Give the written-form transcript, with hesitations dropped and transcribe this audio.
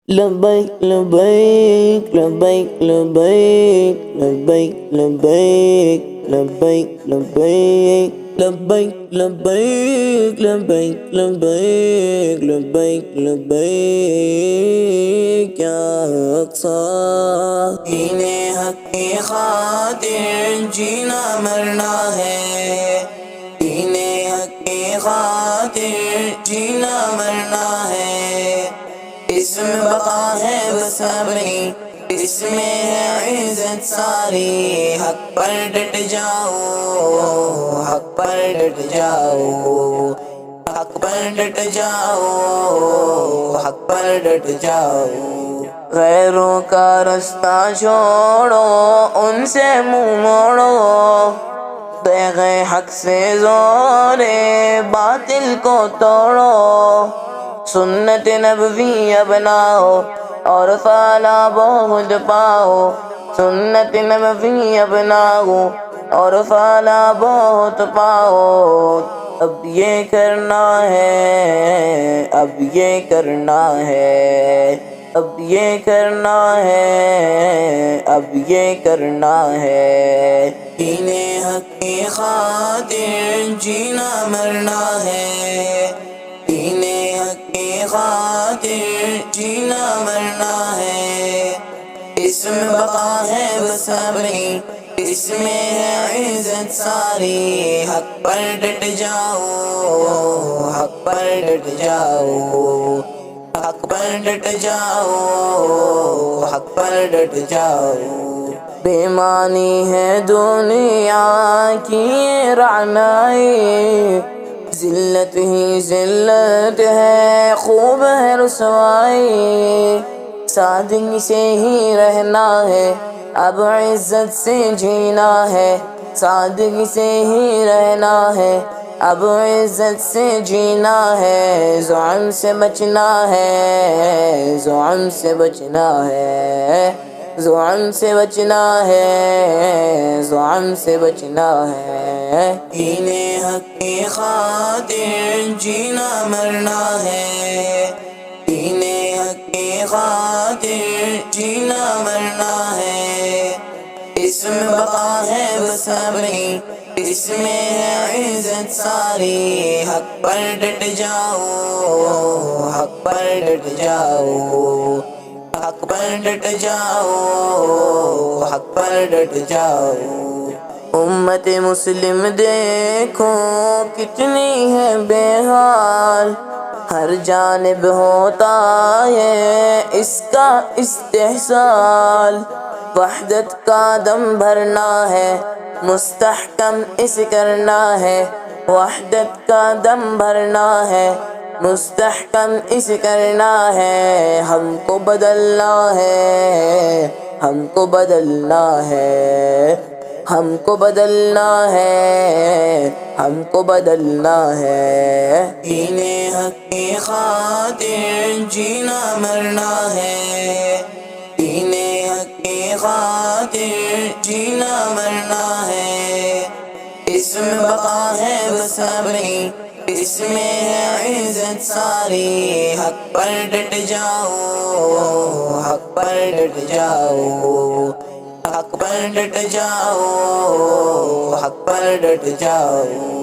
لبیک لبیک لبیک لبیک لبیک لبیک لبیک لبیک لبیک لبیک لبیک لبیک لبیک لبیک یا اقصی دین حق کی خاطر جینا مرنا ہے دین حق کی خاطر جینا مرنا ہے اس میں بقا ہے بس اپنی اس میں ہے عزت ساری حق پر ڈٹ جاؤ حق پر ڈٹ جاؤ حق پر ڈٹ جاؤ حق پر ڈٹ جاؤ غیروں کا راستہ چھوڑو ان سے منہ موڑو بیغ حق سے زور باطل کو توڑو سنت نبوی اپناؤ اور فلاح بہت پاؤ سنت نبوی اپناؤ اور فلاح بہت پاؤ اب یہ کرنا ہے اب یہ کرنا ہے اب یہ کرنا ہے اب یہ کرنا ہے دین حق کی خاطر جینا مرنا ہے دین حق کی خاطر جینا مرنا ہے اس میں بقا ہے بس اپنی اس میں ہے عزت ساری حق پر ڈٹ جاؤ حق پر ڈٹ جاؤ حق پر ڈٹ جاؤ حق پر ڈٹ جاؤ بے معنی ہے دنیا کی رعنائی ذلت ہی ذلت ہے خوب ہے رسوائی سادگی سے ہی رہنا ہے اب عزت سے جینا ہے سادگی سے ہی رہنا ہے اب عزت سے جینا ہے ظلم سے بچنا ہے ظلم سے بچنا ہے ظلم سے بچنا ہے ظلم سے بچنا ہے دین حق کی خاطر جینا مرنا ہے دین حق کی خاطر جینا مرنا ہے اس میں بقا ہے بس اپنی اس میں ہے عزت ساری حق پر ڈٹ جاؤ حق پر ڈٹ جاؤ حق پر ڈٹ جاؤ حق پر ڈٹ جاؤ امت مسلم دیکھو کتنی ہے بے حال ہر جانب ہوتا ہے اس کا استحصال وحدت کا دم بھرنا ہے مستحکم اس کرنا ہے وحدت کا دم بھرنا ہے مستحکم اس کرنا ہے ہم کو بدلنا ہے ہم کو بدلنا ہے ہم کو بدلنا ہے ہم کو بدلنا ہے دین حق کی خاطر جینا مرنا ہے دین حق کی خاطر جینا مرنا ہے اس میں بقا ہے بس اپنی اس میں ہے عزت ساری حق پر ڈٹ جاؤ حق پر ڈٹ جاؤ حق پر ڈٹ جاؤ حق پر ڈٹ جاؤ